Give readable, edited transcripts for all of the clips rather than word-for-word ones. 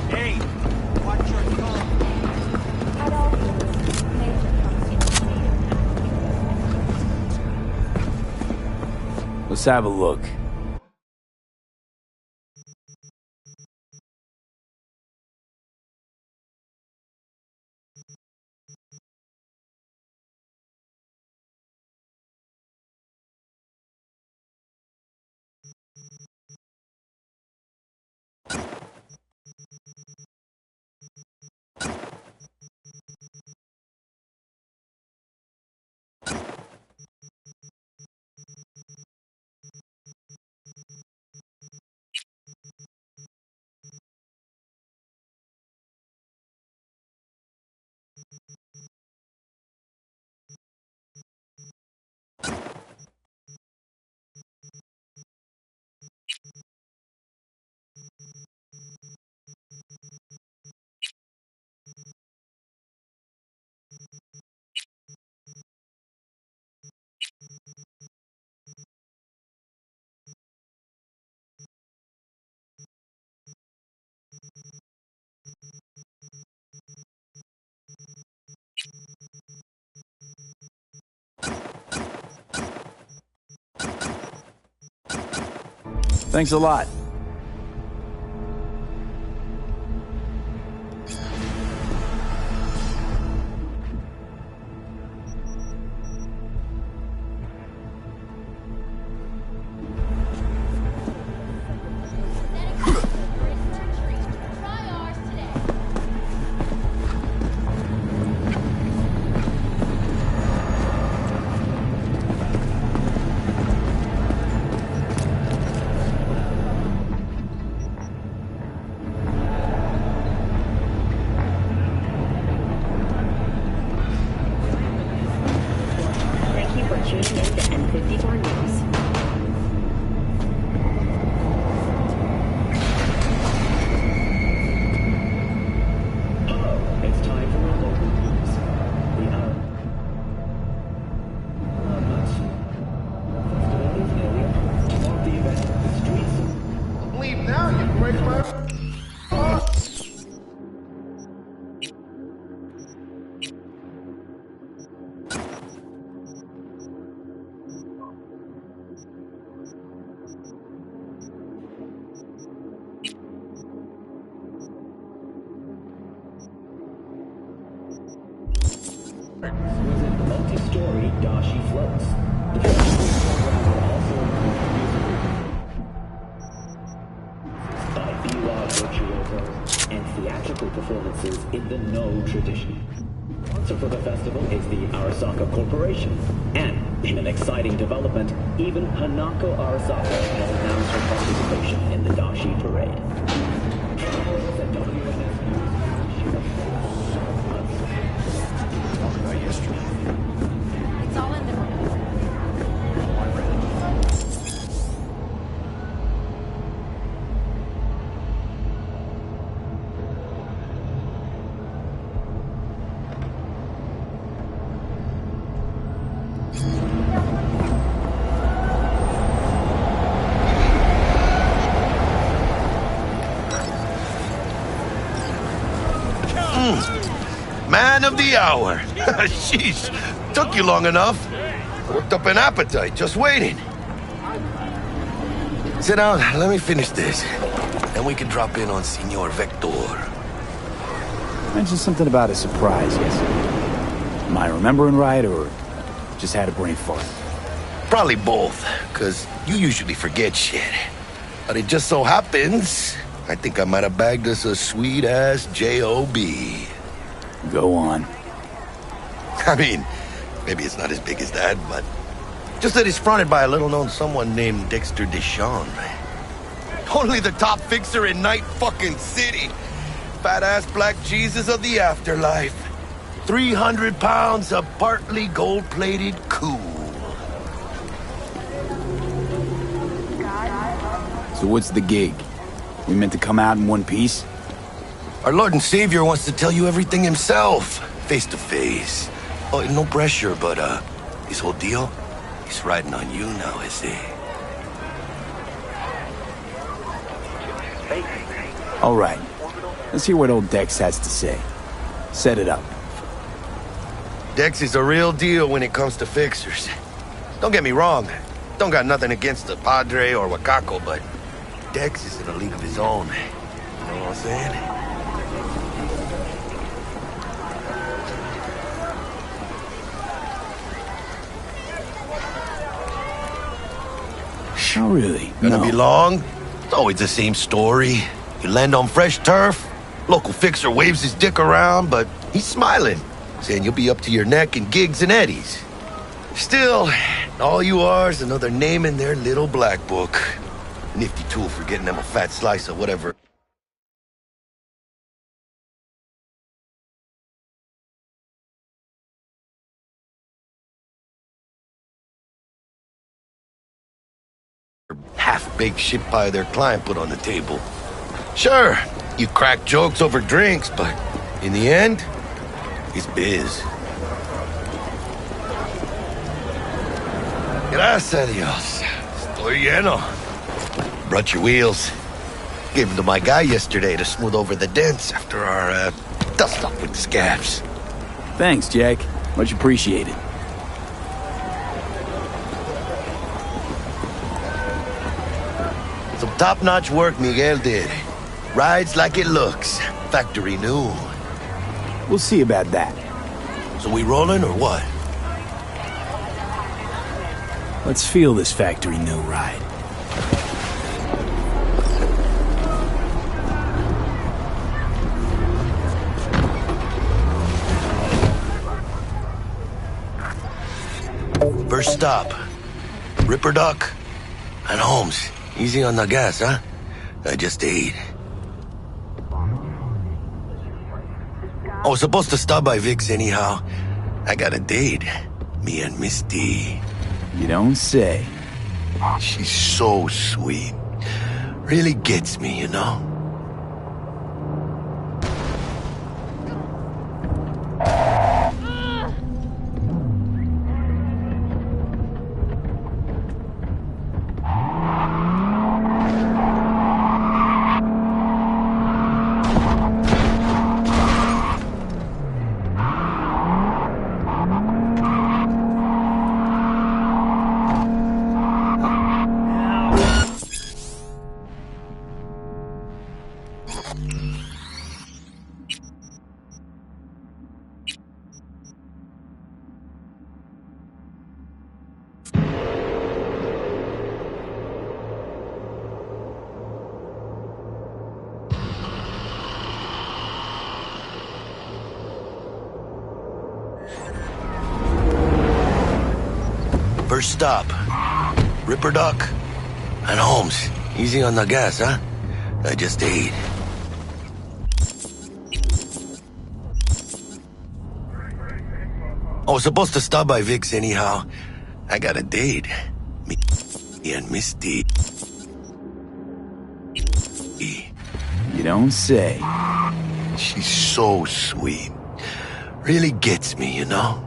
Hey, watch your tongue. Let's have a look. Thanks a lot. Choosing the nsfw news. It's time for our local news. The hour. To mark the event in the streets. Leave now, you great man. Exquisite multi-story dashi floats. The festival program will also include music by biwa virtuosos and theatrical performances in the No tradition. Sponsor for the festival is the Arasaka Corporation, and in an exciting development, even Hanako Arasaka has announced her participation in the dashi parade. It's all in the Man of the hour. Sheesh, took you long enough. Worked up an appetite, just waiting. Sit down, let me finish this. Then we can drop in on Senor Vector. Mentioned something about a surprise yesterday. Am I remembering right, or just had a brain fart? Probably both, because you usually forget shit. But it just so happens, I think I might have bagged us a sweet-ass J.O.B. Go on. I mean, maybe it's not as big as that, but just that it's fronted by a little-known someone named Dexter Deshawn. Only the top fixer in Night fucking City. Fat-ass black Jesus of the afterlife. 300 pounds of partly gold-plated cool. So what's the gig? We meant to come out in one piece? Our Lord and Savior wants to tell you everything himself, face to face. Oh, no pressure, but, this whole deal, he's riding on you now, is he? All right. Let's hear what old Dex has to say. Set it up. Dex is a real deal when it comes to fixers. Don't get me wrong. Don't got nothing against the Padre or Wakako, but Dex is in a league of his own. You know what I'm saying? Oh, really? Gonna No. be long? It's always the same story. You land on fresh turf, local fixer waves his dick around, but he's smiling, saying you'll be up to your neck in gigs and eddies. Still, all you are is another name in their little black book. Nifty tool for getting them a fat slice of whatever. Half-baked shit pie their client put on the table. Sure, you crack jokes over drinks, but in the end, it's biz. Gracias a Dios. Estoy lleno. Brought your wheels. Gave them to my guy yesterday to smooth over the dents after our dust-up with the scabs. Thanks, Jack. Much appreciated. Some top-notch work Miguel did. Rides like it looks. Factory new. We'll see about that. So we rolling or what? Let's feel this factory new ride. First stop. Ripper Duck and Holmes. Easy on the gas, huh? I just ate. I was supposed to stop by Vic's anyhow. I got a date. Me and Misty. You don't say. She's so sweet. Really gets me, you know? First stop. Ripper Duck and Holmes. Easy on the gas, huh? I just ate. I was supposed to stop by Vic's anyhow. I got a date. Me and Misty. You don't say. She's so sweet. Really gets me, you know?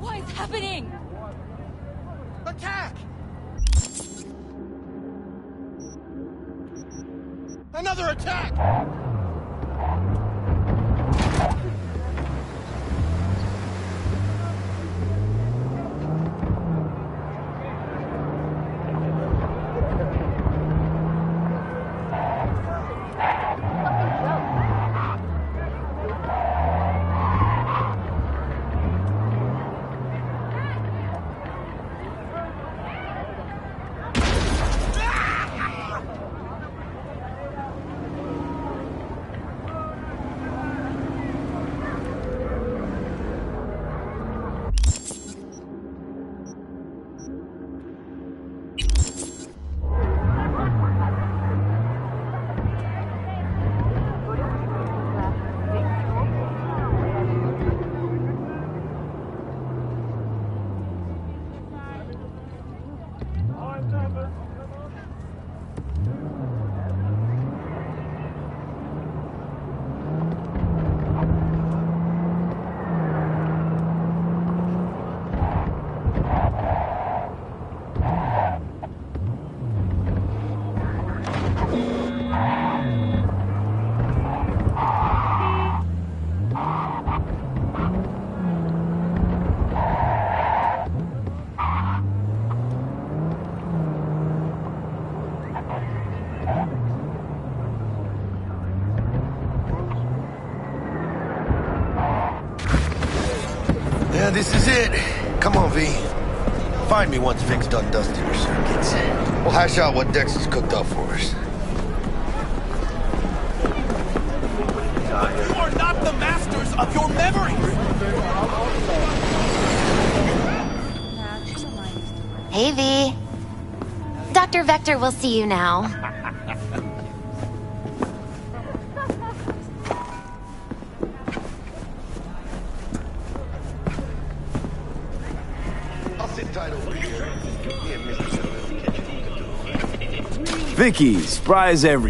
What is happening? Attack! Another attack! Yeah, this is it. Come on, V. Find me once Vic's done dusting her circuits. We'll hash out what Dex has cooked up for us. You are not the masters of your memory! Hey, V. Dr. Vector will see you now. I'll sit tight over here. Me and Mr. Vicky, spry as ever.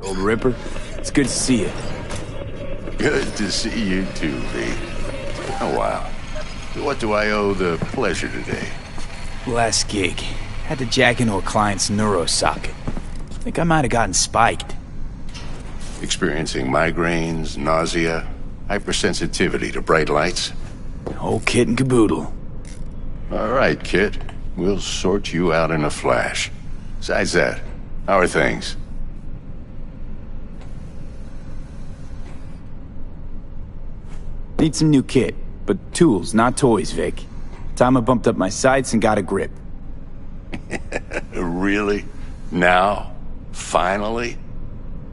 Old Ripper, it's good to see you. Good to see you too, V. Oh, wow. What do I owe the pleasure today? Last gig. Had to jack into a client's neuro socket. Think I might have gotten spiked. Experiencing migraines, nausea, hypersensitivity to bright lights? Whole kit and caboodle. All right, kid. We'll sort you out in a flash. Besides that, how are things? Need some new kit, but tools, not toys, Vic. Time I bumped up my sights and got a grip. Really? Now? Finally?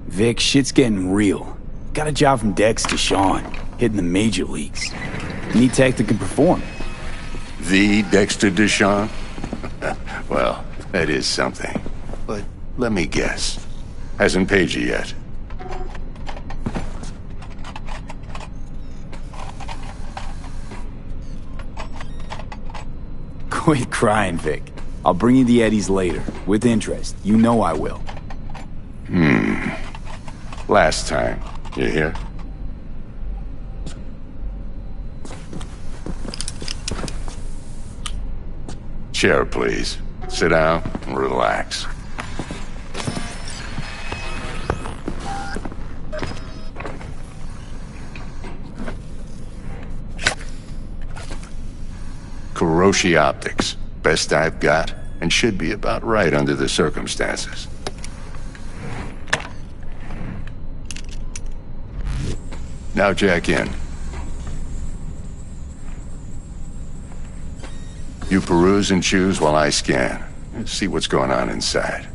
Vic, shit's getting real. Got a job from Dex to Sean, hitting the major leagues. Need tech that can perform. The Dexter Deshawn? Well, that is something. But let me guess. Hasn't paid you yet. Quit crying, Vic. I'll bring you the Eddies later, with interest. You know I will. Last time. You hear? Chair, please. Sit down and relax. Kuroshi Optics. Best I've got, and should be about right under the circumstances. Now jack in. You peruse and choose while I scan. See what's going on inside.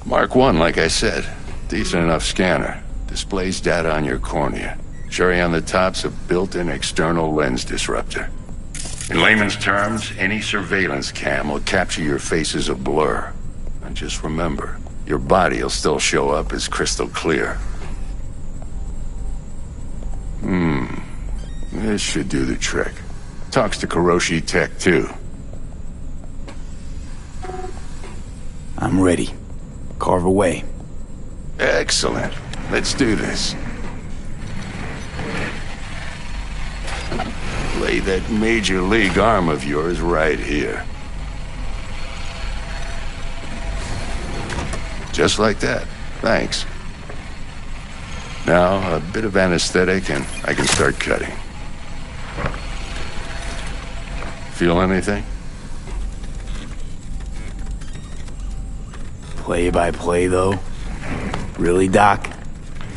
Mark 1, like I said. Decent enough scanner. Displays data on your cornea. Cherry on the top's a built-in external lens disruptor. In layman's terms, any surveillance cam will capture your face as a blur. And just remember, your body will still show up as crystal clear. This should do the trick. Talks to Kuroshi Tech, too. I'm ready. Carve away. Excellent. Let's do this. Lay that major league arm of yours right here. Just like that. Thanks. Now, a bit of anesthetic and I can start cutting. Feel anything? Play by play, though? Really, Doc?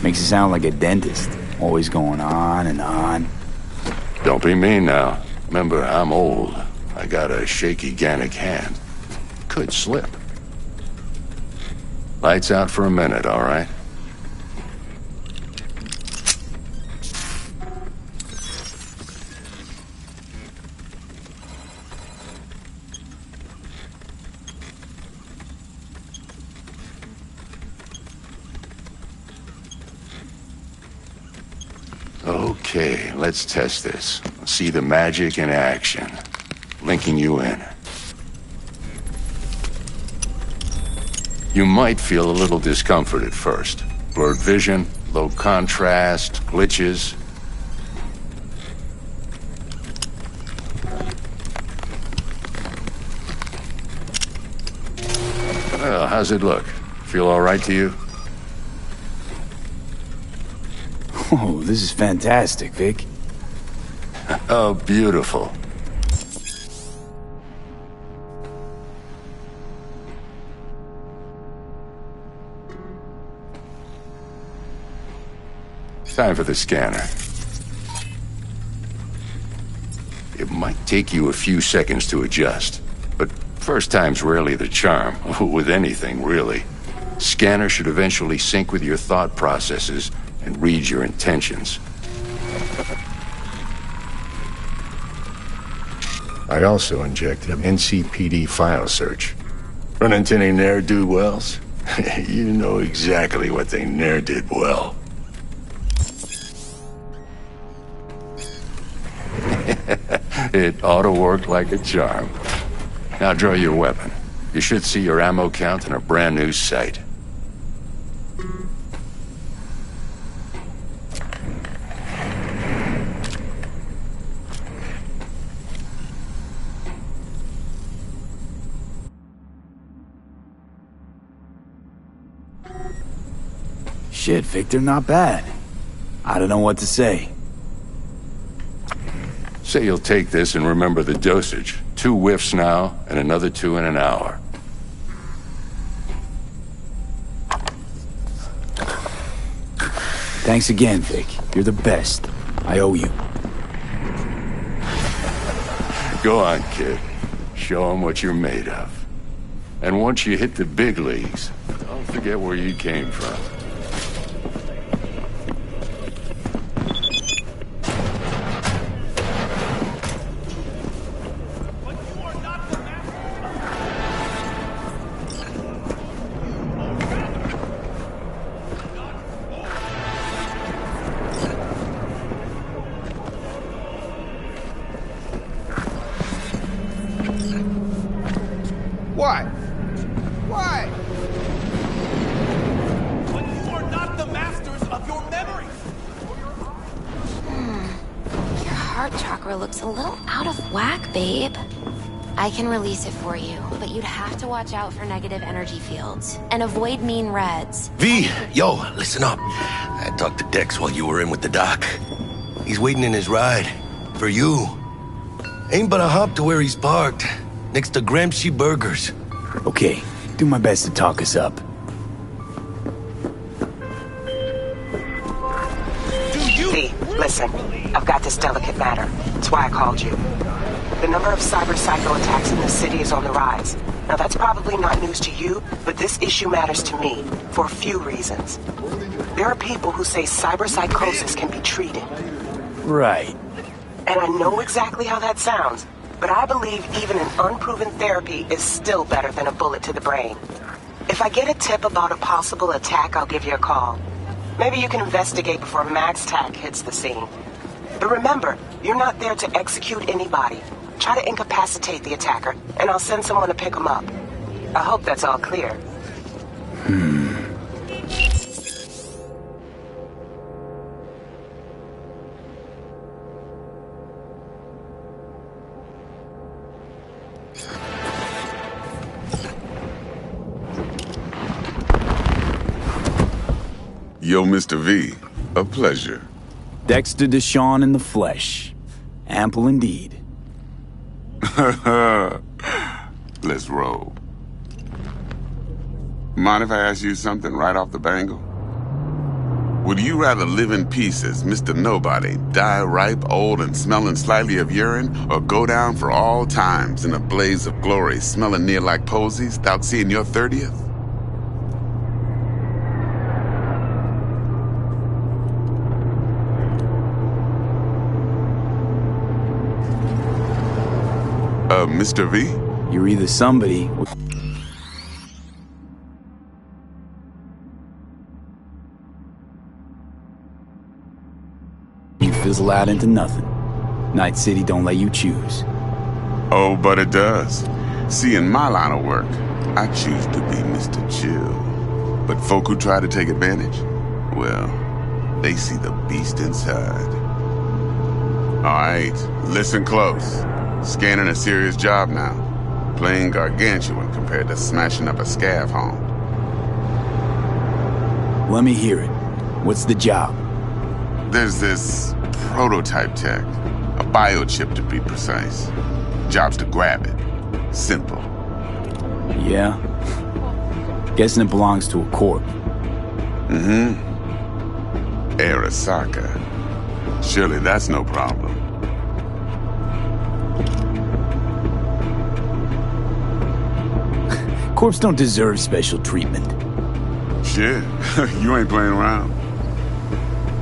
Makes it sound like a dentist. Always going on and on. Don't be mean now. Remember, I'm old. I got a shaky Gannic hand. Could slip. Lights out for a minute, all right? Okay, let's test this. See the magic in action. Linking you in. You might feel a little discomfort at first. Blurred vision, low contrast, glitches. Well, how's it look? Feel all right to you? Oh, this is fantastic, Vic. Oh, beautiful. Time for the scanner. It might take you a few seconds to adjust, but first time's rarely the charm, with anything, really. Scanner should eventually sync with your thought processes and read your intentions. I also injected an NCPD file search. Run into any ne'er-do-wells? You know exactly what they ne'er did well. It ought to work like a charm. Now draw your weapon. You should see your ammo count in a brand new sight. Shit, Victor, not bad. I don't know what to say. Say you'll take this and remember the dosage. 2 whiffs now, and another 2 in an hour. Thanks again, Vic. You're the best. I owe you. Go on, kid. Show 'em what you're made of. And once you hit the big leagues, don't forget where you came from. What? Why? But you are not the masters of your memories! Your heart chakra looks a little out of whack, babe. I can release it for you, but you'd have to watch out for negative energy fields and avoid mean reds. V, yo, listen up. I talked to Dex while you were in with the doc. He's waiting in his ride. For you. Ain't but a hop to where he's parked. Next to Gramsci Burgers. Okay, do my best to talk us up. V, listen. I've got this delicate matter. That's why I called you. The number of cyber psycho attacks in the city is on the rise. Now that's probably not news to you, but this issue matters to me for a few reasons. There are people who say cyberpsychosis can be treated. Right. And I know exactly how that sounds, but I believe even an unproven therapy is still better than a bullet to the brain. If I get a tip about a possible attack, I'll give you a call. Maybe you can investigate before Max Tac hits the scene. But remember, you're not there to execute anybody. Try to incapacitate the attacker, and I'll send someone to pick him up. I hope that's all clear. Yo, Mr. V, a pleasure. Dexter Deshawn in the flesh. Ample indeed. Let's roll. Mind if I ask you something right off the bangle? Would you rather live in peace as Mr. Nobody, die ripe, old, and smelling slightly of urine, or go down for all times in a blaze of glory, smelling near like posies, without seeing your 30th? Mr. V? You're either somebody... you fizzle out into nothing. Night City don't let you choose. Oh, but it does. See, in my line of work, I choose to be Mr. Chill. But folk who try to take advantage, well, they see the beast inside. All right, listen close. Scanning a serious job now. Playing gargantuan compared to smashing up a scav home. Let me hear it. What's the job? There's this prototype tech. A biochip to be precise. Job's to grab it. Simple. Yeah? Guessing it belongs to a corp. Mm-hmm. Arasaka. Surely that's no problem. Corps don't deserve special treatment. Shit, you ain't playing around.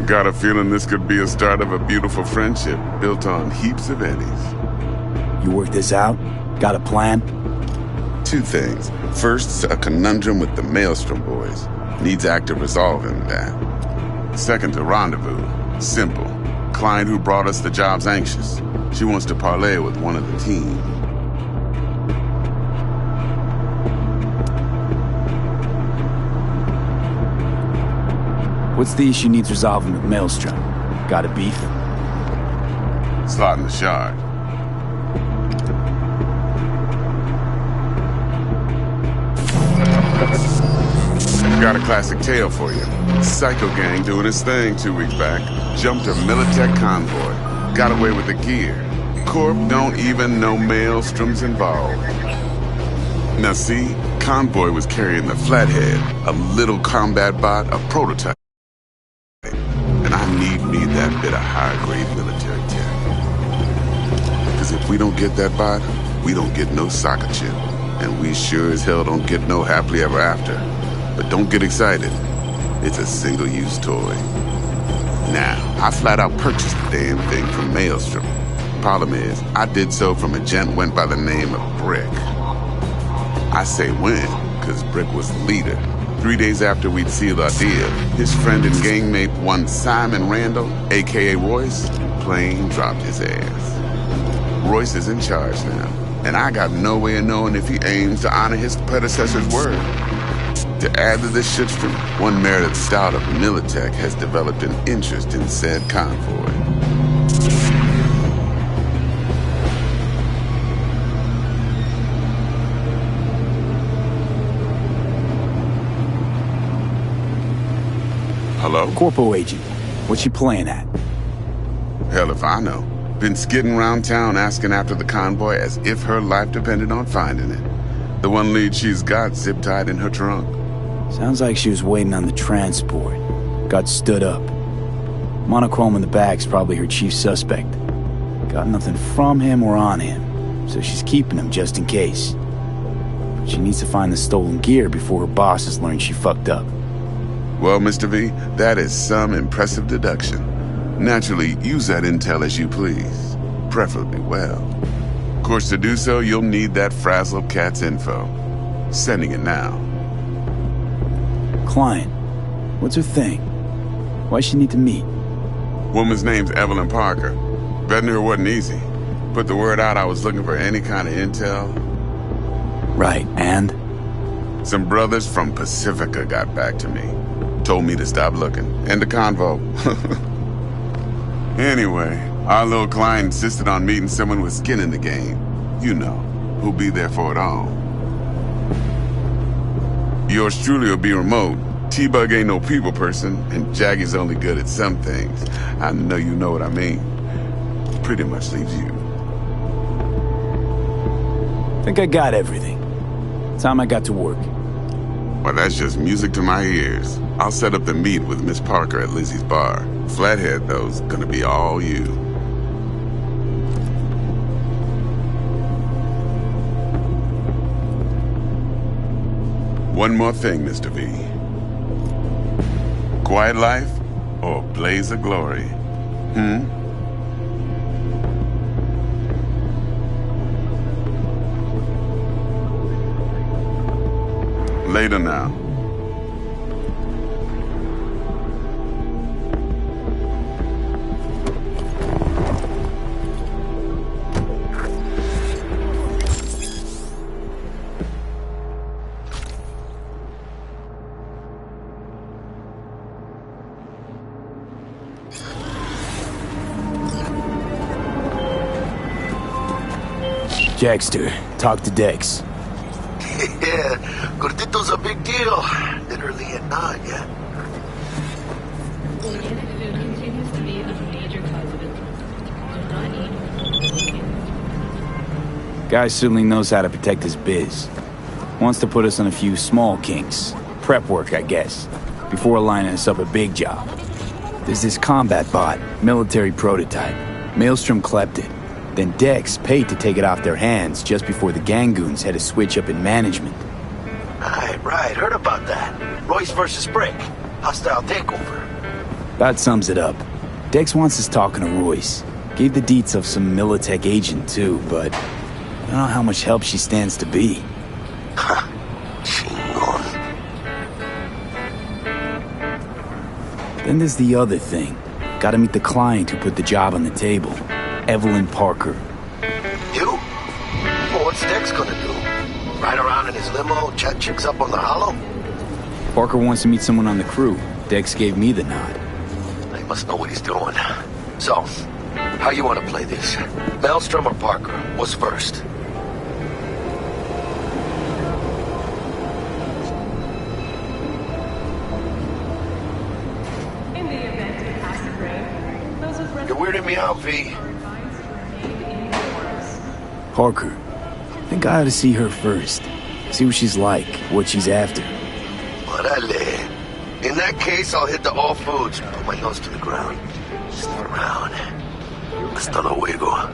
Got a feeling this could be a start of a beautiful friendship built on heaps of eddies. You work this out? Got a plan? Two things. First, a conundrum with the Maelstrom boys. Needs active resolving that. Second, a rendezvous. Simple. Client who brought us the job's anxious. She wants to parlay with one of the team. What's the issue needs resolving with Maelstrom? Got a beef? Slot in the shard. Got a classic tale for you. Psycho gang doing his thing 2 weeks back. Jumped a Militech convoy. Got away with the gear. Corp don't even know Maelstrom's involved. Now see, convoy was carrying the Flathead, a little combat bot, a prototype. And I need me that bit of high-grade military tech. Because if we don't get that bot, we don't get no soccer chip. And we sure as hell don't get no happily ever after. But don't get excited. It's a single-use toy. Now, I flat out purchased the damn thing from Maelstrom. Problem is, I did so from a gent went by the name of Brick. I say when, because Brick was the leader. 3 days after we'd sealed our deal, his friend and gangmate, one Simon Randall, a.k.a. Royce, plain dropped his ass. Royce is in charge now, and I got no way of knowing if he aims to honor his predecessor's word. To add to this shitstorm, one Meredith Stout of Militech has developed an interest in said convoy. Hello? Corpo agent. What's she playing at? Hell if I know. Been skidding around town asking after the convoy as if her life depended on finding it. The one lead she's got zip-tied in her trunk. Sounds like she was waiting on the transport. Got stood up. Monochrome in the bag's probably her chief suspect. Got nothing from him or on him, so she's keeping him just in case. She needs to find the stolen gear before her bosses learn she fucked up. Well, Mr. V, that is some impressive deduction. Naturally, use that intel as you please. Preferably well. Of course, to do so, you'll need that Frazzle Cat's info. Sending it now. Client. What's her thing? Why's she need to meet? Woman's name's Evelyn Parker. Vetting her wasn't easy. Put the word out I was looking for any kind of intel. Right, and? Some brothers from Pacifica got back to me. Told me to stop looking. End of convo. Anyway, our little client insisted on meeting someone with skin in the game. You know, who'll be there for it all. Yours truly will be remote. T-Bug ain't no people person, and Jaggy's only good at some things. I know you know what I mean. Pretty much leaves you. Think I got everything. Time I got to work. Well, that's just music to my ears. I'll set up the meet with Miss Parker at Lizzie's bar. Flathead, though's gonna be all you. One more thing, Mr. V. Quiet life or blaze of glory? Later now. Jackster, talk to Dex. Yeah, Gordito's a big deal. Literally and not, yeah. Organic food continues to be a major cause of illness. Do not eat. Guy certainly knows how to protect his biz. Wants to put us on a few small kinks. Prep work, I guess. Before lining us up a big job. There's this combat bot, military prototype. Maelstrom clept it. Then Dex paid to take it off their hands just before the Gangoons had a switch up in management. Right, heard about that. Royce versus Brick. Hostile takeover. That sums it up. Dex wants us talking to Royce. Gave the deets of some Militech agent too, but I don't know how much help she stands to be. Chingon. Then there's the other thing. Gotta meet the client who put the job on the table. Evelyn Parker. You? Well, what's Dex gonna do? Ride around in his limo, chat chicks up on the hollow? Parker wants to meet someone on the crew. Dex gave me the nod. He must know what he's doing. So, how you want to play this? Maelstrom or Parker? What's first? In the event of acid rain, those with You're weirding me out, V. Parker. I think I ought to see her first. See what she's like, what she's after. Orale. In that case, I'll hit the all foods. Put my nose to the ground. Stick around. Hasta luego.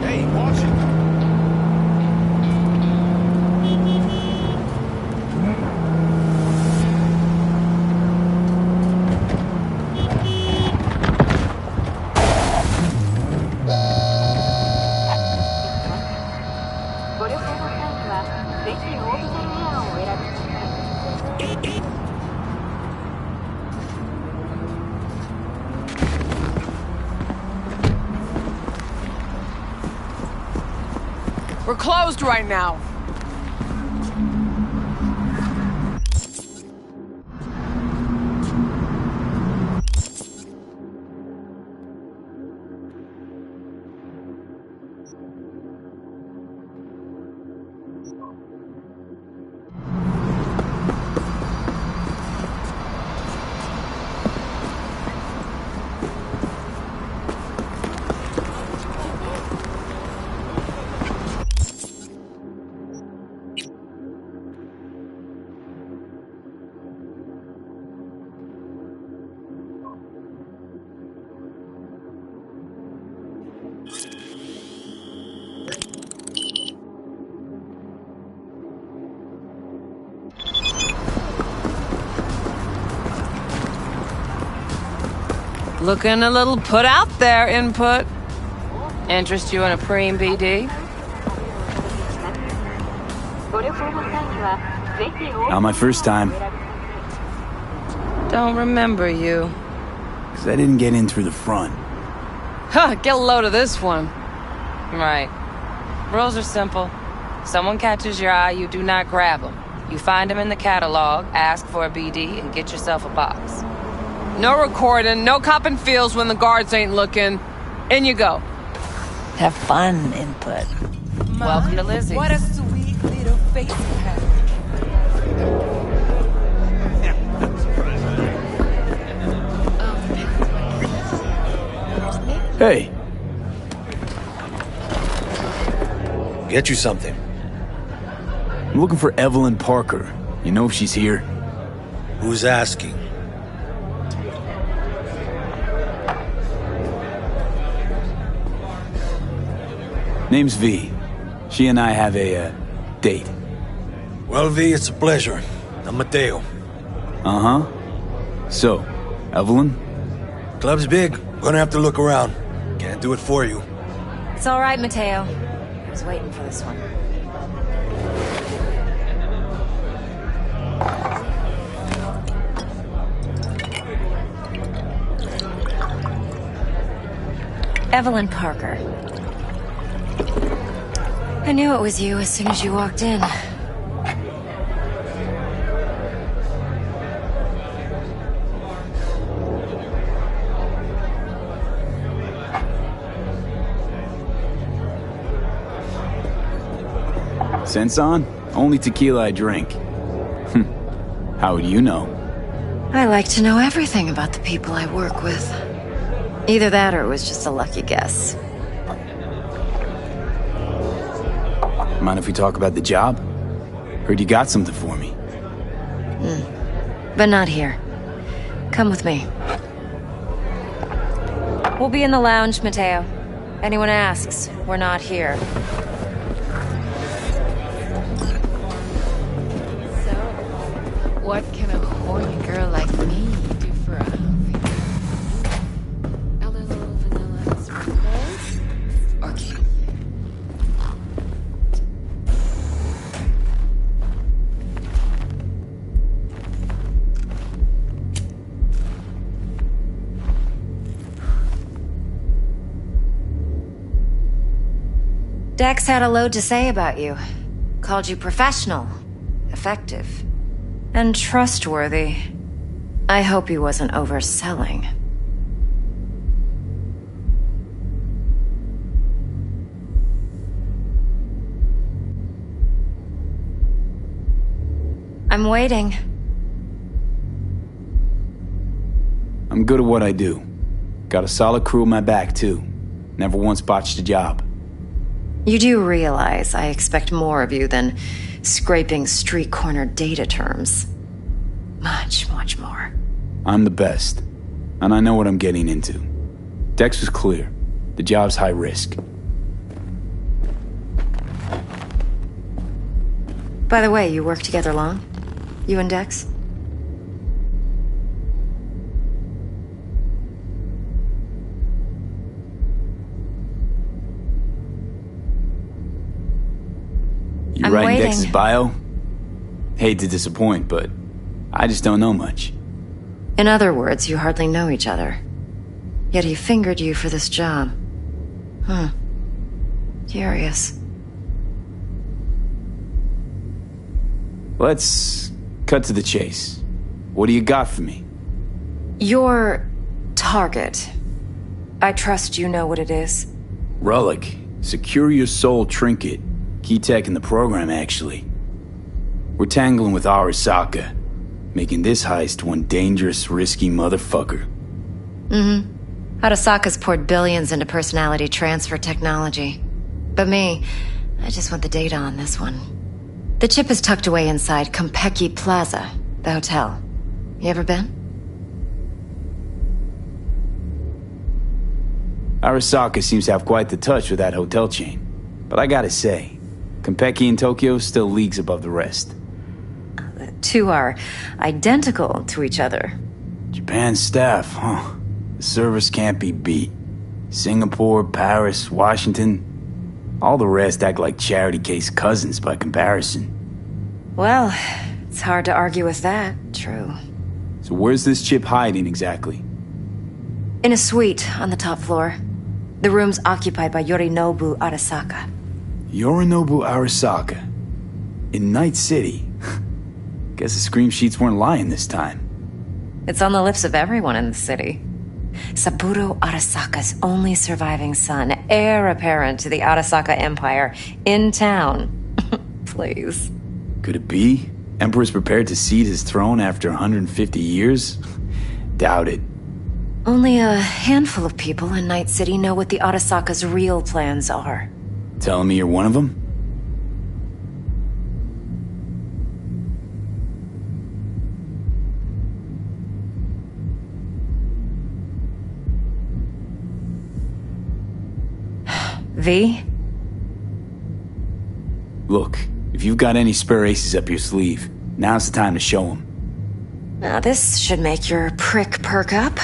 Hey, watch it. We're closed right now. Looking a little put out there, input. Interest you in a preem BD? Not my first time. Don't remember you. 'Cause I didn't get in through the front. Huh, get a load of this one. Right. Rules are simple. Someone catches your eye, you do not grab them. You find them in the catalog, ask for a BD, and get yourself a box. No recording, no copping feels when the guards ain't looking. In you go. Have fun, input. Welcome to Lizzie. What a sweet little face you have. Hey. Get you something. I'm looking for Evelyn Parker. You know if she's here? Who's asking? Name's V. She and I have a, date. Well, V, it's a pleasure. I'm Mateo. Uh-huh. So, Evelyn? Club's big. Gonna have to look around. Can't do it for you. It's all right, Mateo. I was waiting for this one. Evelyn Parker. I knew it was you as soon as you walked in. Sense on? Only tequila I drink. How would you know? I like to know everything about the people I work with. Either that or it was just a lucky guess. Mind if we talk about the job? Heard you got something for me. But not here. Come with me. We'll be in the lounge, Mateo. Anyone asks, we're not here. What can a horny girl like me do for a hungry girl? A little vanilla sprinkles? Or cake? Dex had a load to say about you. Called you professional, effective, and trustworthy. I hope he wasn't overselling. I'm waiting. I'm good at what I do. Got a solid crew on my back, too. Never once botched a job. You do realize I expect more of you than scraping street corner data terms. Much, much more. I'm the best, and I know what I'm getting into. Dex was clear. The job's high risk. By the way, you work together long? You and Dex? You I'm writing waiting. Dex's bio? Hate to disappoint, but I just don't know much. In other words, you hardly know each other. Yet he fingered you for this job. Curious. Let's cut to the chase. What do you got for me? Your target. I trust you know what it is. Relic. Secure your soul trinket. Key tech in the program, actually. We're tangling with Arasaka, making this heist one dangerous, risky motherfucker. Arasaka's poured billions into personality transfer technology. But me, I just want the data on this one. The chip is tucked away inside Kompeki Plaza, the hotel. You ever been? Arasaka seems to have quite the touch with that hotel chain. But I gotta say, Kompeki in Tokyo still leagues above the rest. The two are identical to each other. Japan's staff, huh? The service can't be beat. Singapore, Paris, Washington, all the rest act like charity case cousins by comparison. Well, it's hard to argue with that, true. So where's this chip hiding exactly? In a suite on the top floor. The room's occupied by Yorinobu Arasaka. Yorinobu Arasaka? In Night City? Guess the scream sheets weren't lying this time. It's on the lips of everyone in the city. Saburo Arasaka's only surviving son, heir apparent to the Arasaka Empire, in town. Please. Could it be? Emperor's prepared to cede his throne after 150 years? Doubt it. Only a handful of people in Night City know what the Arasaka's real plans are. Telling me you're one of them? V? Look, if you've got any spare aces up your sleeve, now's the time to show them. Now this should make your prick perk up.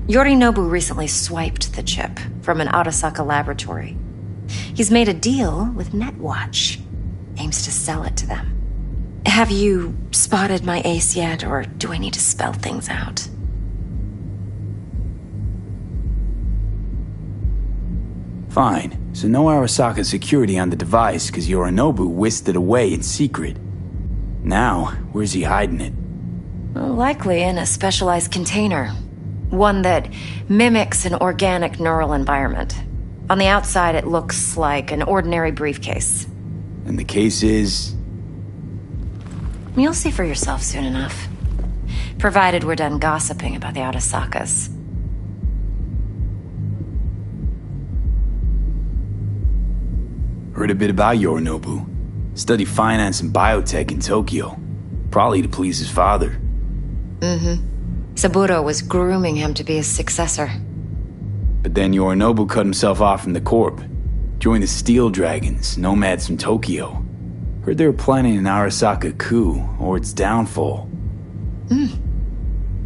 Yorinobu recently swiped the chip from an Arasaka laboratory. He's made a deal with Netwatch. Aims to sell it to them. Have you spotted my ace yet, or do I need to spell things out? Fine. So no Arasaka security on the device because Yorinobu whisked it away in secret. Now, where's he hiding it? Well, likely in a specialized container. One that mimics an organic neural environment. On the outside, it looks like an ordinary briefcase. And the case is... You'll see for yourself soon enough. Provided we're done gossiping about the Arasakas. Heard a bit about Yorinobu. Studied finance and biotech in Tokyo. Probably to please his father. Mm-hmm. Saburo was grooming him to be his successor. But then Yorinobu cut himself off from the Corp. Joined the Steel Dragons, nomads from Tokyo. Heard they were planning an Arasaka coup, or its downfall.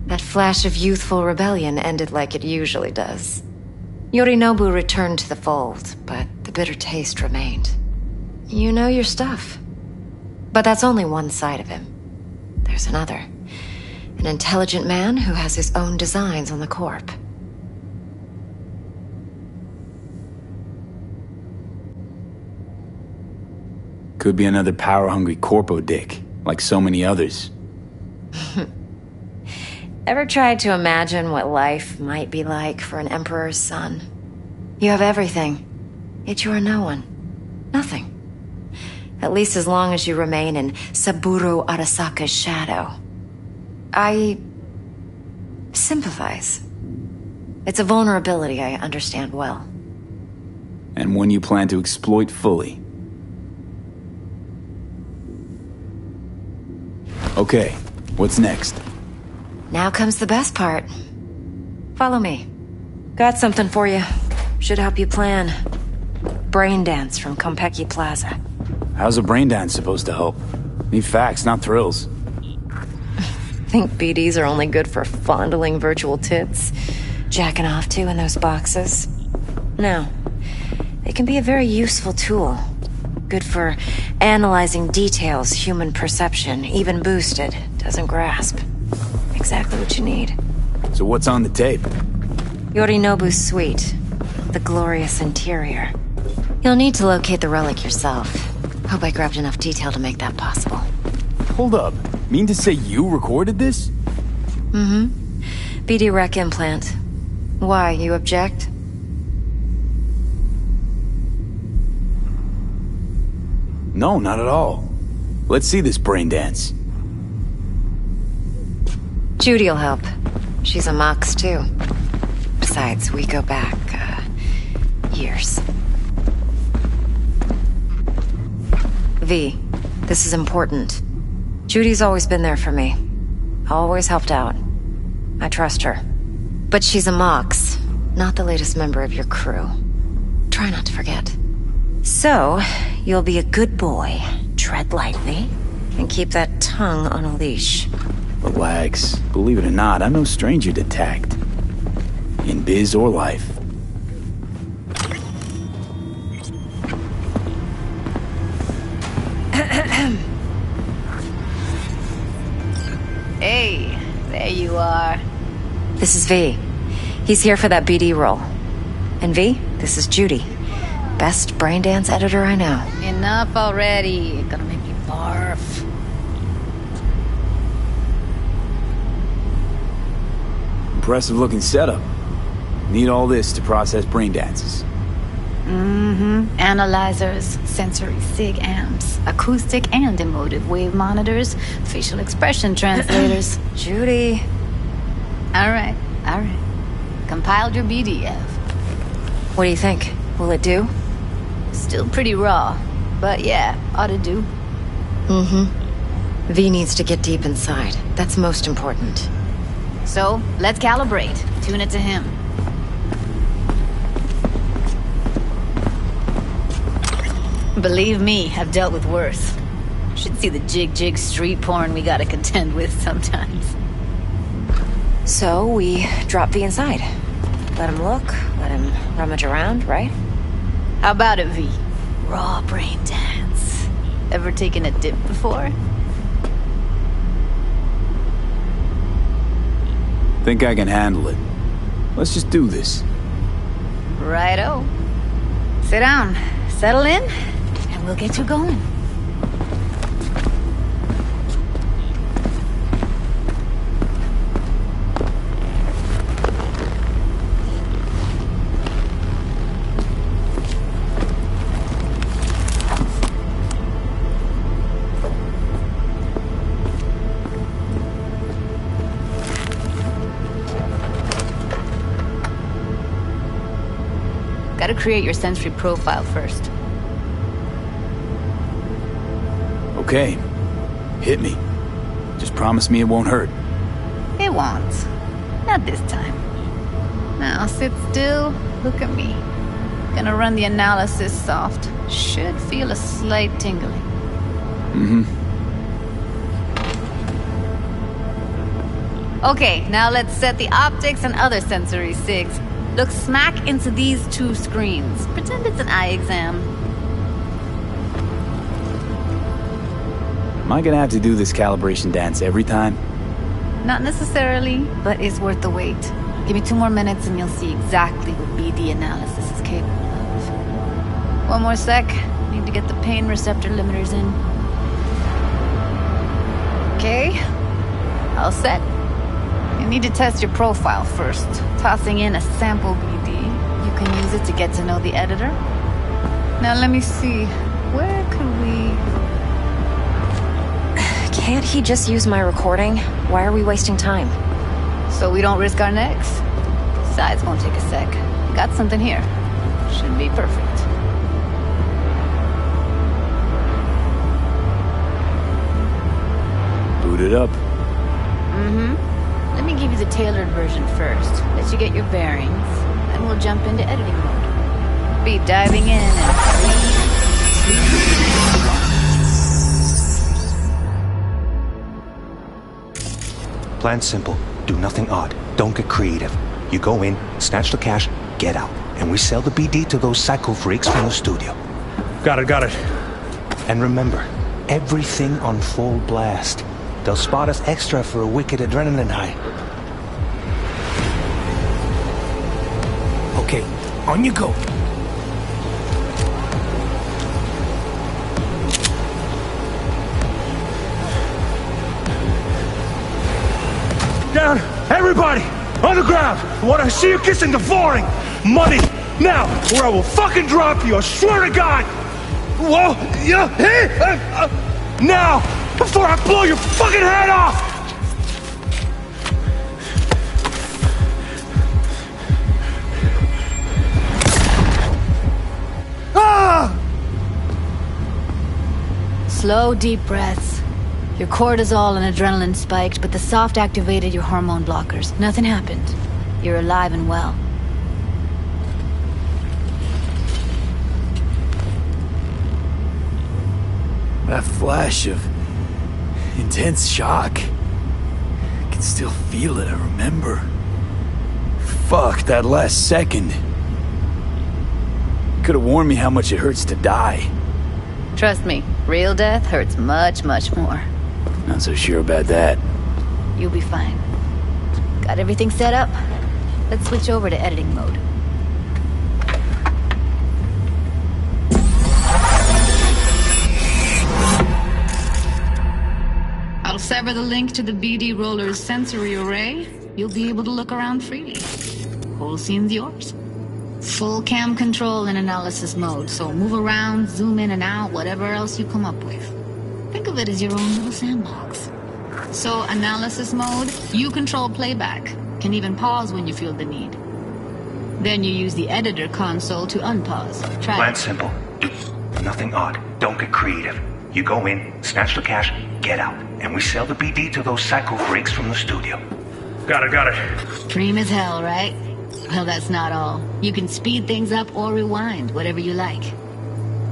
That flash of youthful rebellion ended like it usually does. Yorinobu returned to the fold, but the bitter taste remained. You know your stuff. But that's only one side of him. There's another. An intelligent man who has his own designs on the Corp. Could be another power-hungry corpo dick, like so many others. Ever tried to imagine what life might be like for an emperor's son? You have everything, yet you are no one. Nothing. At least as long as you remain in Saburo Arasaka's shadow. I sympathize. It's a vulnerability I understand well. And one you plan to exploit fully. Okay, what's next? Now comes the best part. Follow me. Got something for you. Should help you plan. Brain dance from Konpeki Plaza. How's a brain dance supposed to help? Need facts, not thrills. Think BDs are only good for fondling virtual tits? Jacking off to in those boxes? No. They can be a very useful tool. Good for analyzing details human perception, even boosted, doesn't grasp. Exactly what you need. So what's on the tape? Yorinobu's suite. The glorious interior. You'll need to locate the relic yourself. Hope I grabbed enough detail to make that possible. Hold up. Mean to say you recorded this? Mm-hmm. BD Rec implant. Why, you object? No, not at all. Let's see this brain dance. Judy'll help. She's a Mox, too. Besides, we go back, years. V, this is important. Judy's always been there for me. Always helped out. I trust her. But she's a Mox, not the latest member of your crew. Try not to forget. So, you'll be a good boy, tread lightly, and keep that tongue on a leash. Relax. Believe it or not, I'm no stranger to tact. in biz or life. Hey, there you are. This is V. He's here for that BD role. And V, this is Judy. Best brain dance editor I know. Enough already. Gonna make me barf. Impressive looking setup. Need all this to process brain dances. Mm-hmm. Analyzers, sensory sig amps, acoustic and emotive wave monitors, facial expression translators. Judy. All right. Compiled your BDF. What do you think? Will it do? Still pretty raw, but yeah, ought to do. Mm-hmm. V needs to get deep inside. That's most important. So, let's calibrate. Tune it to him. Believe me, I've dealt with worse. Should see the jig street porn we gotta contend with sometimes. So, we drop V inside. Let him look, let him rummage around, right? How about it, V? Raw brain dance. Ever taken a dip before? Think I can handle it. Let's just do this. Righto. Sit down, settle in, and we'll get you going. Gotta create your sensory profile first. Okay. Hit me. Just promise me it won't hurt. It won't. Not this time. Now sit still, look at me. Gonna run the analysis soft. Should feel a slight tingling. Mm-hmm. Okay, now let's set the optics and other sensory sigs. Look smack into these two screens. Pretend it's an eye exam. Am I gonna have to do this calibration dance every time? Not necessarily, but it's worth the wait. Give me 2 more minutes and you'll see exactly what BD analysis is capable of. 1 more sec. Need to get the pain receptor limiters in. Okay. All set. You need to test your profile first. Tossing in a sample BD. You can use it to get to know the editor. Now let me see. Where could we... Can't he just use my recording? Why are we wasting time? So we don't risk our necks? Besides, won't take a sec. Got something here. Should be perfect. Boot it up. Mm-hmm. Let me give you the tailored version first. Let you get your bearings. Then we'll jump into editing mode. Be diving in and... Plan simple. Do nothing odd. Don't get creative. You go in, snatch the cash, get out. And we sell the BD to those psycho freaks from the studio. Got it. And remember, everything on full blast. They'll spot us extra for a wicked adrenaline high. Okay, on you go. Down! Everybody! On the ground! I want to see you kissing the flooring! Money! Now! Or I will fucking drop you! I swear to God! Whoa! Yeah! Hey! Now! Before I blow your fucking head off! Ah! Slow, deep breaths. Your cortisol and adrenaline spiked, but the soft activated your hormone blockers. Nothing happened. You're alive and well. That flash of intense shock. I can still feel it, I remember. Fuck, that last second. Could have warned me how much it hurts to die. Trust me, real death hurts much, much more. Not so sure about that. You'll be fine. Got everything set up? Let's switch over to editing mode. I'll sever the link to the BD Roller's sensory array. You'll be able to look around freely. Whole scene's yours. Full cam control in analysis mode, so move around, zoom in and out, whatever else you come up with. Think of it as your own little sandbox. So, analysis mode, you control playback. Can even pause when you feel the need. Then you use the editor console to unpause. Try Plan it. simple. Do nothing odd. Don't get creative. You go in, snatch the cash, get out. And we sell the BD to those psycho freaks from the studio. Got it. Dream as hell, right? Well, that's not all. You can speed things up or rewind, whatever you like.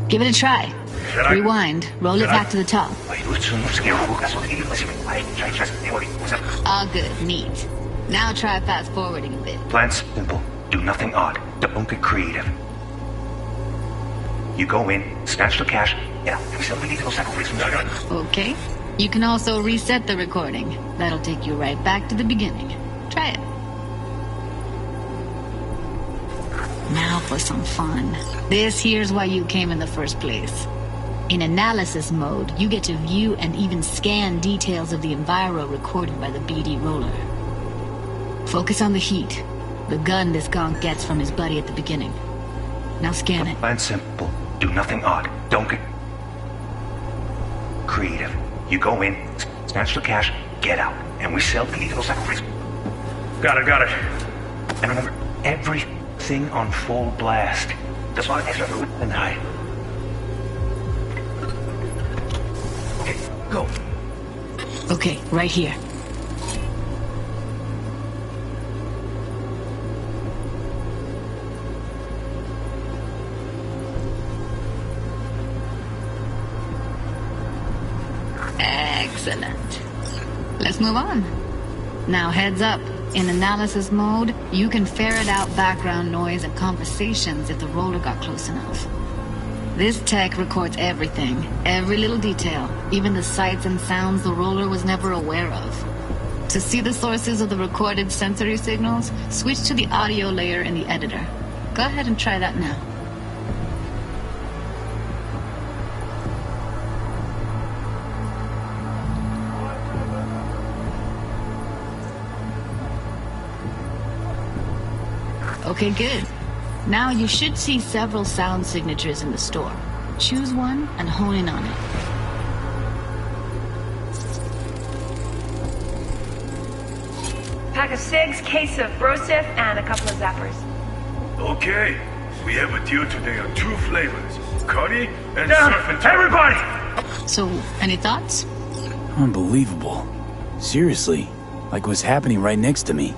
Give it a try. Rewind. Roll it back to the top. All good. Neat. Now try fast forwarding a bit. Plan simple. Do nothing odd. Don't get creative. You go in, snatch the cash, get out. And we sell the BD to those psycho freaks from the studio. Okay. You can also reset the recording. That'll take you right back to the beginning. Try it. Now for some fun. This here's why you came in the first place. In analysis mode, you get to view and even scan details of the enviro recorded by the BD roller. Focus on the heat, the gun this gonk gets from his buddy at the beginning. Now scan it. Plan simple. Do nothing odd. Don't get creative. You go in, snatch the cash, get out. And we sell the BD to those psycho freaks. Got it. And remember, everything on full blast. That's why nsfw and I. Okay, go. Okay, right here. Excellent. Let's move on. Now heads up. In analysis mode, you can ferret out background noise and conversations if the roller got close enough. This tech records everything, every little detail, even the sights and sounds the roller was never aware of. To see the sources of the recorded sensory signals, switch to the audio layer in the editor. Go ahead and try that now. Okay, good. Now you should see several sound signatures in the store. Choose one and hone in on it. Pack of cigs, case of brosif, and a couple of zappers. Okay. We have a deal today on 2 flavors. Curry and surf and everybody! So, any thoughts? Unbelievable. Seriously, like what's happening right next to me.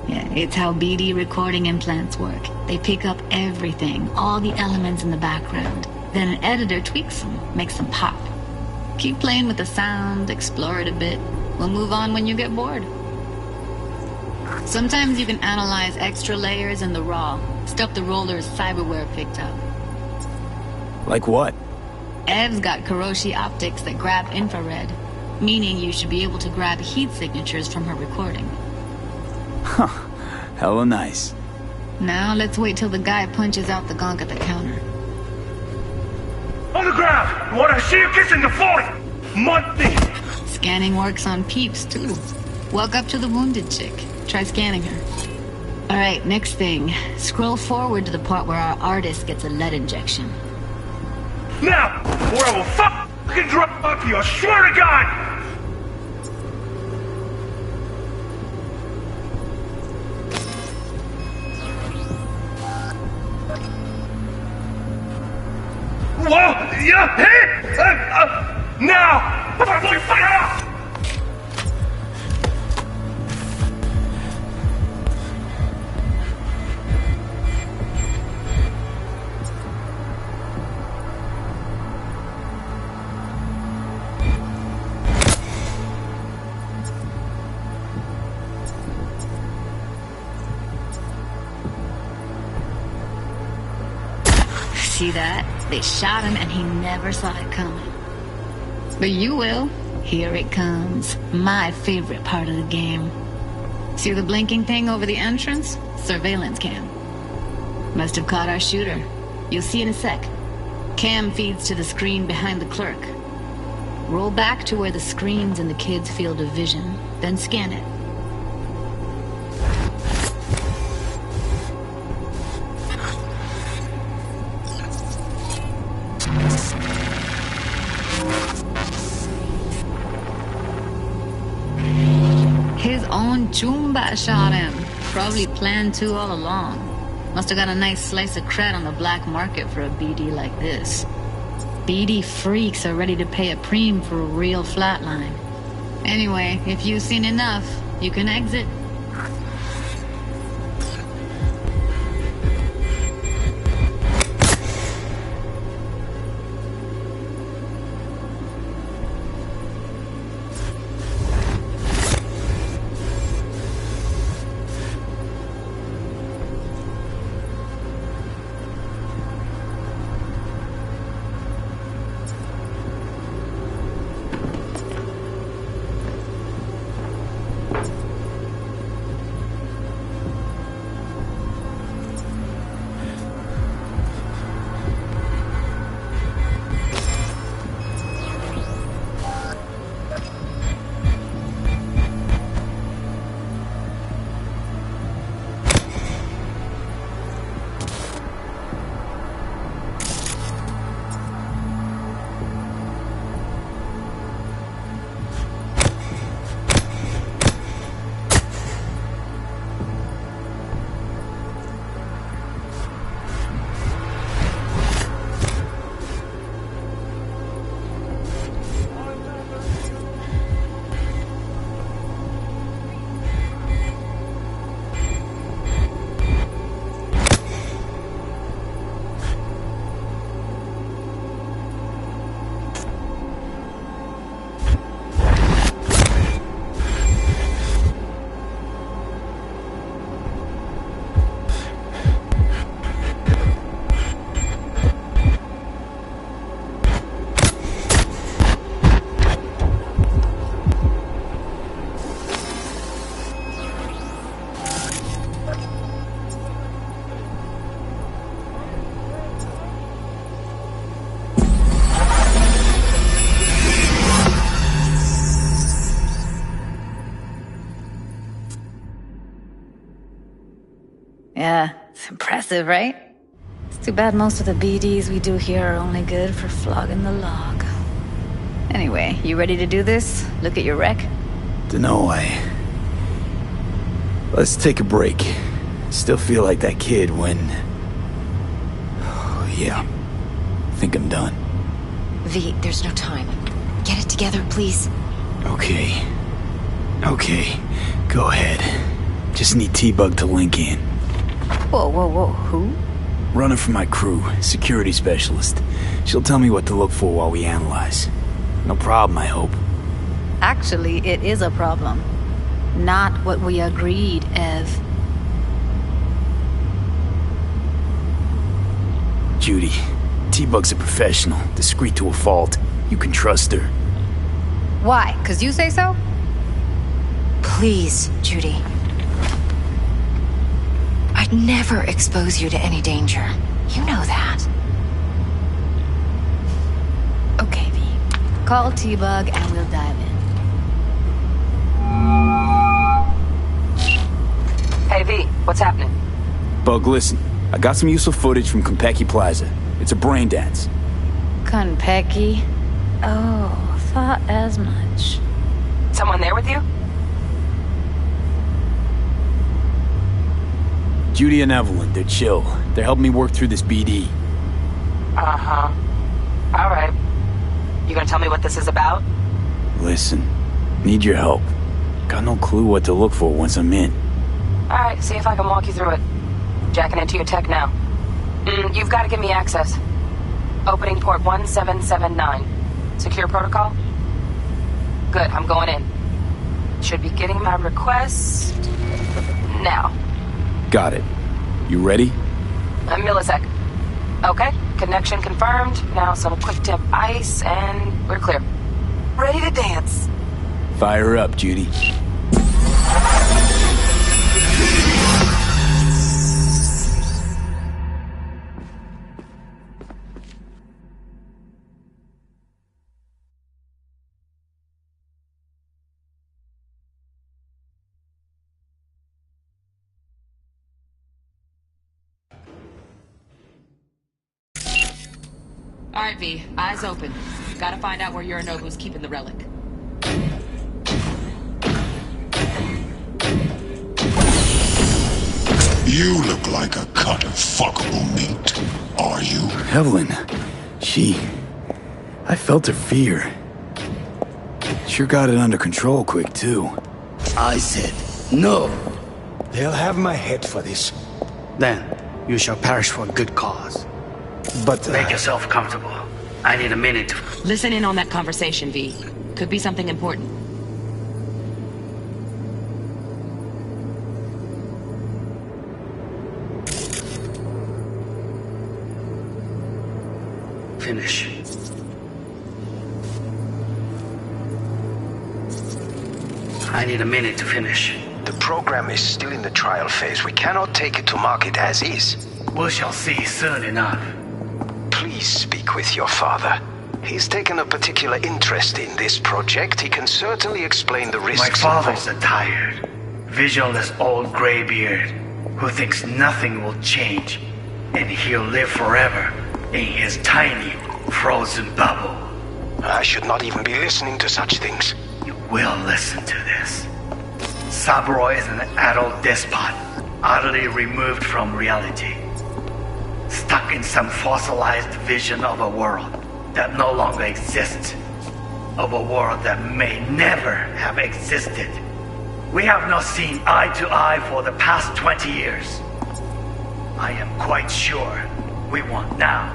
Yeah, it's how BD recording implants work. They pick up everything, all the elements in the background. Then an editor tweaks them, makes them pop. Keep playing with the sound, explore it a bit. We'll move on when you get bored. Sometimes you can analyze extra layers in the raw, stuff the roller's cyberware picked up. Like what? Ev's got Kiroshi optics that grab infrared, meaning you should be able to grab heat signatures from her recording. Huh. Hella nice. Now let's wait till the guy punches out the gonk at the counter. On the ground! What I see you kissing the 40! Monthly! Scanning works on peeps, too. Walk up to the wounded chick. Try scanning her. Alright, next thing. Scroll forward to the part where our artist gets a lead injection. Now! Or I will fucking drop you, I swear to God! Whoa! Yeah! Hey! Now! Fire! See that? They shot him and he never saw it coming. But you will. Here it comes. My favorite part of the game. See the blinking thing over the entrance? Surveillance cam. Must have caught our shooter. You'll see in a sec. Cam feeds to the screen behind the clerk. Roll back to where the screen's in the kid's field of vision, then scan it. His own Chumba shot him. Probably planned to all along. Must have got a nice slice of cred on the black market for a BD like this. BD freaks are ready to pay a preem for a real flatline. Anyway, if you've seen enough, you can exit. Yeah, it's impressive, right? It's too bad most of the BDs we do here are only good for flogging the log. Anyway, you ready to do this? Look at your wreck? Dunno, Let's take a break. Still feel like that kid when... Oh, yeah. Think I'm done. V, there's no time. Get it together, please. Okay. Go ahead. Just need T-Bug to link in. Whoa, who? Runner for my crew, security specialist. She'll tell me what to look for while we analyze. No problem, I hope. Actually, it is a problem. Not what we agreed, Ev. Judy, T-Bug's a professional, discreet to a fault. You can trust her. Why? 'Cause you say so? Please, Judy. I'd never expose you to any danger. You know that. Okay, V. Call T-Bug and we'll dive in. Hey, V, what's happening? Bug, listen. I got some useful footage from Konpeki Plaza. It's a brain dance. Konpeki? Oh, thought as much. Someone there with you? Judy and Evelyn, they're chill. They're helping me work through this BD. Uh-huh. All right. You gonna tell me what this is about? Listen, need your help. Got no clue what to look for once I'm in. All right, see if I can walk you through it. Jacking into your tech now. You've got to give me access. Opening port 1779. Secure protocol? Good, I'm going in. Should be getting my request now. Got it. You ready? A millisec. Okay, Connection confirmed. Now some quick tip ice, and we're clear. Ready to dance. Fire up, Judy. Alright, V. Eyes open. Gotta find out where Yorinobu's keeping the relic. You look like a cut of fuckable meat. Are you? Evelyn. I felt her fear. Sure got it under control quick, too. I said, no. They'll have my head for this. Then, you shall perish for a good cause. But, Make yourself comfortable. I need a minute to... Listen in on that conversation, V. Could be something important. Finish. I need a minute to finish. The program is still in the trial phase. We cannot take it to market as is. We shall see soon enough. Please speak with your father. He's taken a particular interest in this project. He can certainly explain the risks. My father's a tired, visionless old graybeard who thinks nothing will change, and he'll live forever in his tiny, frozen bubble. I should not even be listening to such things. You will listen to this. Saburo is an adult despot, utterly removed from reality. Stuck in some fossilized vision of a world that no longer exists. Of a world that may never have existed. We have not seen eye to eye for the past 20 years. I am quite sure we won't now.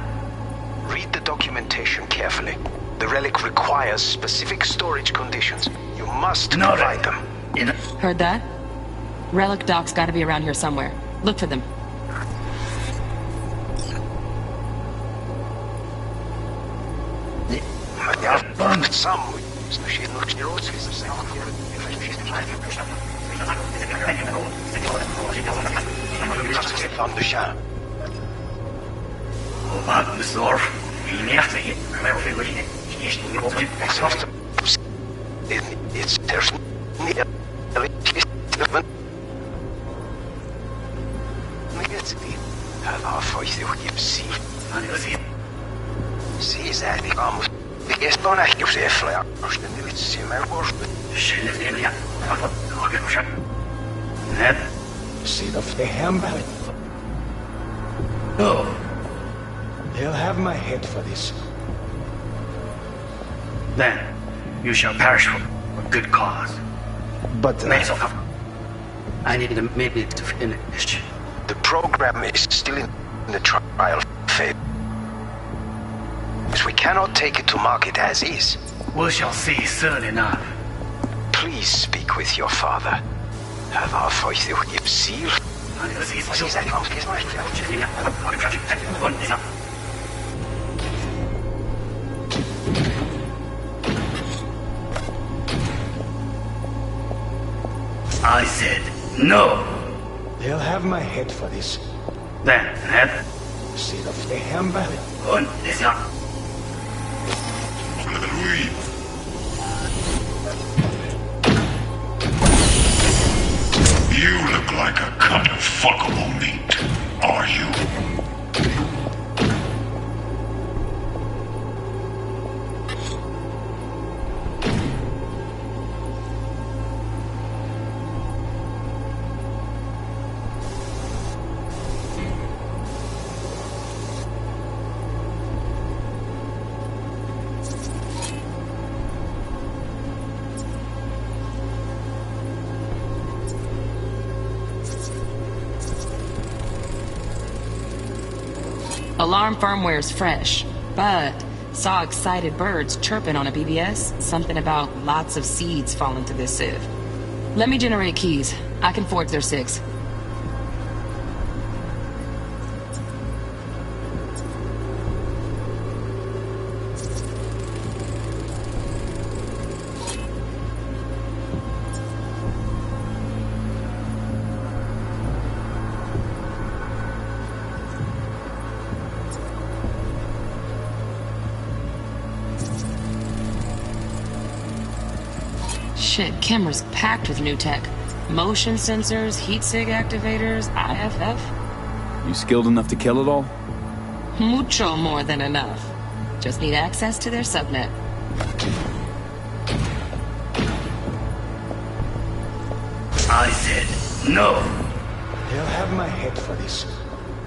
Read the documentation carefully. The relic requires specific storage conditions. You must provide them. Heard that? Relic docks gotta be around here somewhere. Look for them. Seed of the hammer. No. They'll have my head for this. Then, you shall perish for a good cause. But, Make yourself comfortable. I need a minute to finish. The program is still in the trial phase. We cannot take it to market as is. We shall see soon enough. Please speak with your father. I said no. They'll have my head for this. Then, head. Seed of the hammer. Und ist ja. You look like a cut of fuckable meat. Are you? Alarm firmware's fresh, but saw excited birds chirping on a BBS. Something about lots of seeds falling to this sieve. Let me generate keys. I can forge their SIGs. Shit, camera's packed with new tech. Motion sensors, heat sig activators, IFF. You skilled enough to kill it all? Mucho more than enough. Just need access to their subnet. I said no. They'll have my head for this.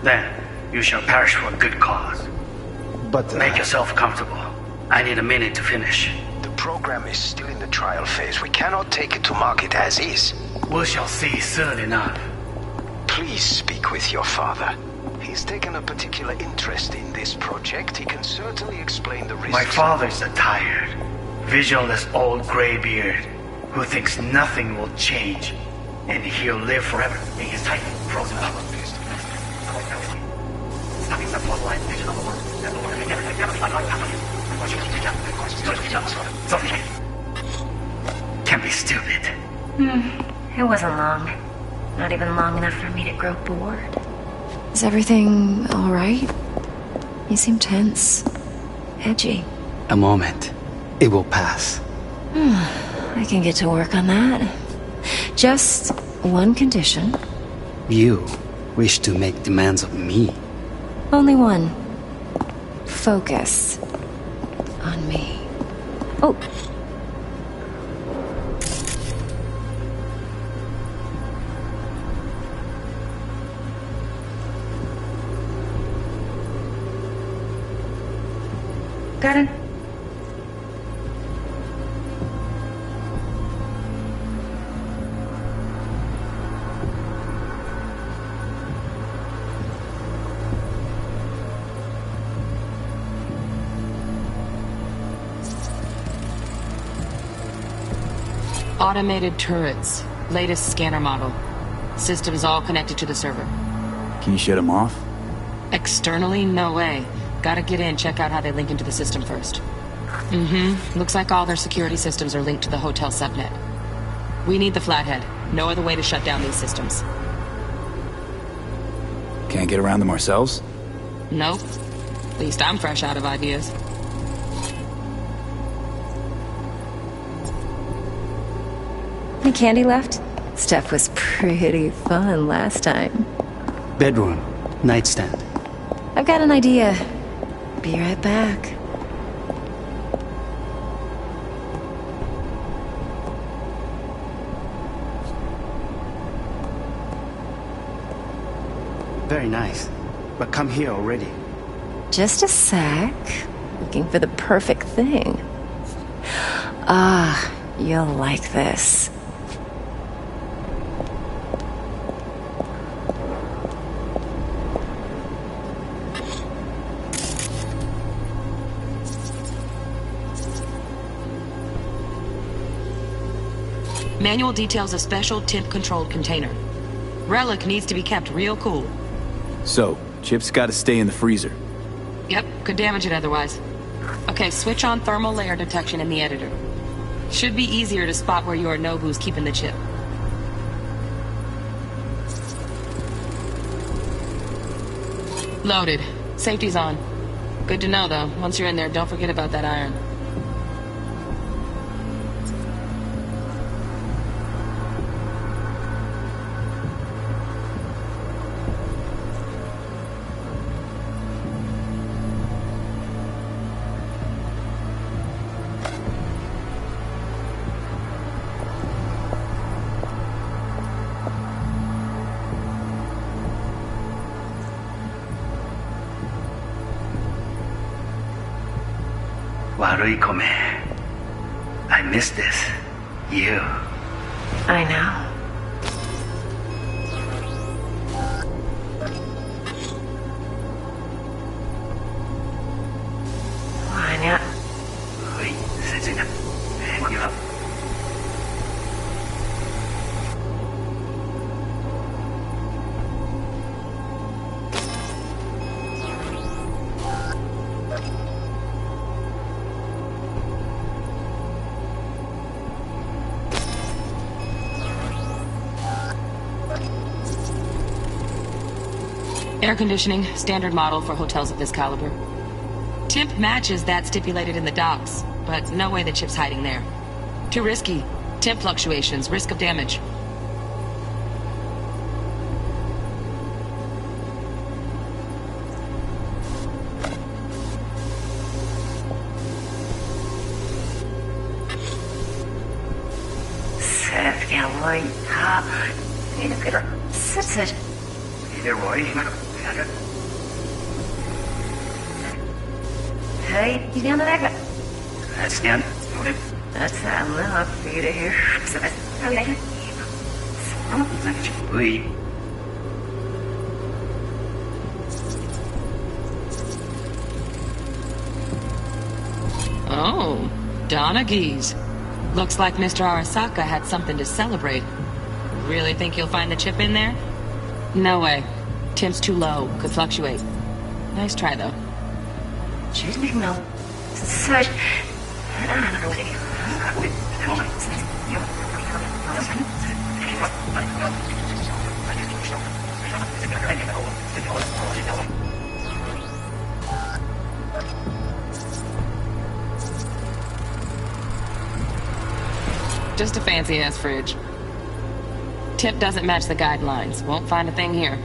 Then you shall perish for a good cause. But make yourself comfortable. I need a minute to finish. The program is still in the trial phase. We cannot take it to market as is. We shall see soon enough. Please speak with your father. He's taken a particular interest in this project. He can certainly explain the risks. My father's a tired, visionless old graybeard who thinks nothing will change, and he'll live forever in his tight, frozen bubble. Stopping the plotline vision of the world. Sophie, can't be stupid. It wasn't long. Not even long enough for me to grow bored. Is everything all right? You seem tense. Edgy. A moment. It will pass. I can get to work on that. Just one condition. You wish to make demands of me. Only one. Focus on me. Oh. Got it. Automated turrets. Latest scanner model. Systems all connected to the server. Can you shut them off? Externally, no way. Gotta get in, check out how they link into the system first. Looks like all their security systems are linked to the hotel subnet. We need the flathead. No other way to shut down these systems. Can't get around them ourselves? Nope. At least I'm fresh out of ideas. Any candy left? Stuff was pretty fun last time. Bedroom. Nightstand. I've got an idea. Be right back. Very nice. But come here already. Just a sec. Looking for the perfect thing. Ah, you'll like this. Manual details a special temp-controlled container. Relic needs to be kept real cool. So, Chip's gotta stay in the freezer. Yep, could damage it otherwise. Okay, switch on thermal layer detection in the editor. Should be easier to spot where Yorinobu's keeping the chip. Loaded. Safety's on. Good to know, though. Once you're in there, don't forget about that iron. Waruikome. I miss this. You. I know. Wanya. Ui, sensing it. Hang you up. Air conditioning, standard model for hotels of this caliber. Temp matches that stipulated in the docs, but no way the chip's hiding there. Too risky. Temp fluctuations, risk of damage. Hej, die aan de rekken. Het is niet. Dat zijn we op vierde hier. Oei. Oh, Donaghy's. Looks like Mr. Arasaka had something to celebrate. Really think you'll find the chip in there? No way. Temp's too low. Could fluctuate. Nice try, though. Excuse me, no. Such... Just a fancy-ass fridge. Tip doesn't match the guidelines. Won't find a thing here.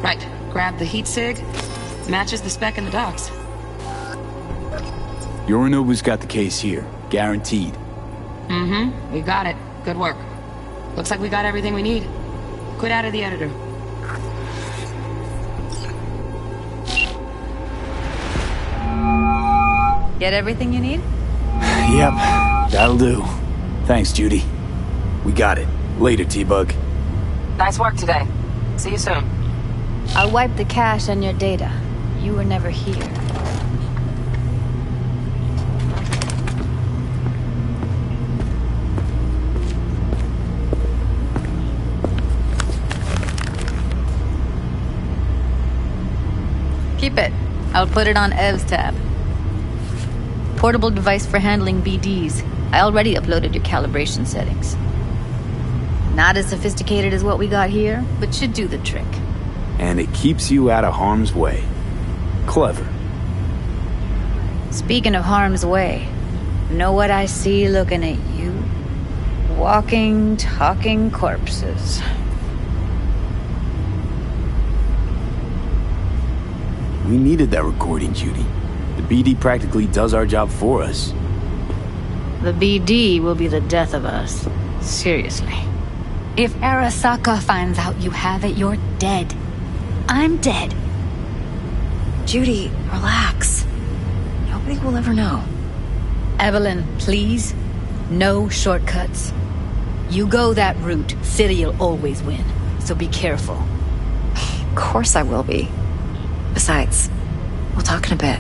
Right. Grab the heat sig. Matches the spec in the docks. Yorinobu's got the case here. Guaranteed. Mm-hmm. We got it. Good work. Looks like we got everything we need. Quit out of the editor. Get everything you need? Yep, that'll do. Thanks, Judy. We got it. Later, T-Bug. Nice work today. See you soon. I'll wipe the cache on your data. You were never here. Keep it. I'll put it on Ev's tab. Portable device for handling BDs. I already uploaded your calibration settings. Not as sophisticated as what we got here, but should do the trick. And it keeps you out of harm's way. Clever. Speaking of harm's way, know what I see looking at you? Walking, talking corpses. We needed that recording, Judy. The BD practically does our job for us. The BD will be the death of us. Seriously. If Arasaka finds out you have it, you're dead. I'm dead. Judy, relax. Nobody will ever know. Evelyn, please. No shortcuts. You go that route, City'll always win. So be careful. Of course I will be. Besides, we'll talk in a bit.